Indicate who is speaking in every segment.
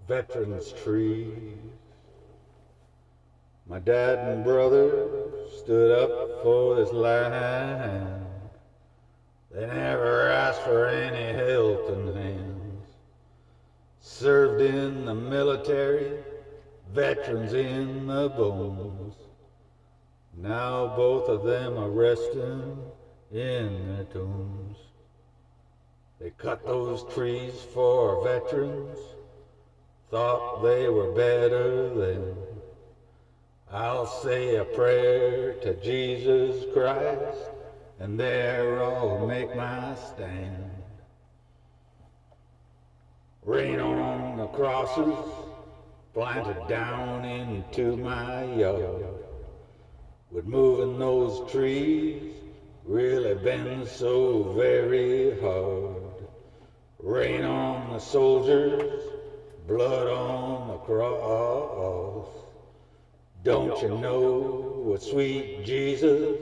Speaker 1: veterans' trees. My dad and brother stood up for this land. They never asked for any helping hands. Served in the military, veterans in the bones. Now both of them are resting in their tombs. They cut those trees for veterans, thought they were better then. I'll say a prayer to Jesus Christ, and there I'll make my stand. Rain on the crosses planted down into my yard. Would moving those trees really been so very hard? Rain on the soldiers, blood on the cross. Don't you know what sweet Jesus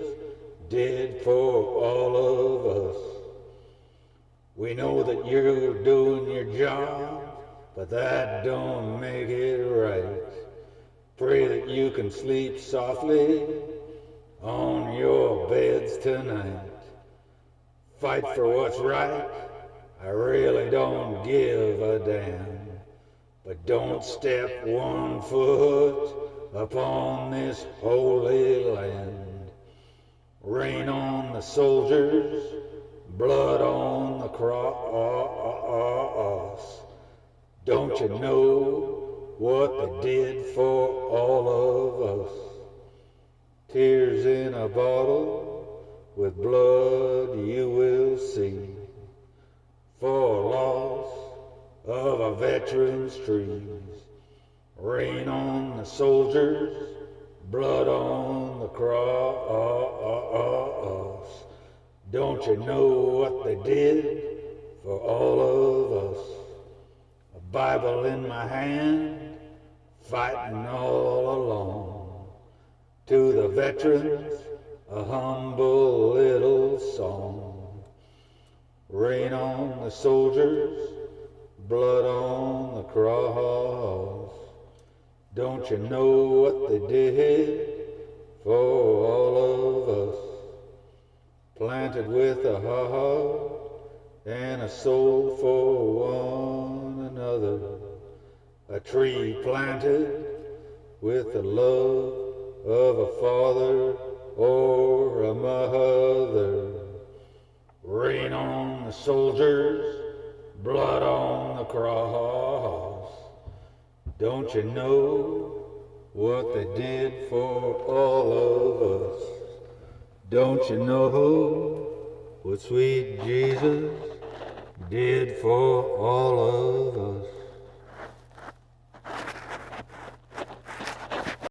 Speaker 1: did for all of us? We know that you're doing your job, but that don't make it right. Pray that you can sleep softly on your beds tonight. Fight for what's right, I really don't give a damn. But don't step 1 foot upon this holy land. Rain on the soldiers, blood on the cross. Don't you know what they did for all of us? Tears in a bottle, with blood you will see. For loss of a veteran's trees. Rain on the soldiers, blood on the cross. Don't you know what they did for all of us? A Bible in my hand, fighting all alone. To the veterans, a humble little song. Rain on the soldiers, blood on the cross. Don't you know what they did for all of us? Planted with a heart and a soul for one another. A tree planted with the love of a father or a mother. Rain on the soldiers, blood on the cross. Don't you know what they did for all of us? Don't you know what sweet Jesus did for all of us?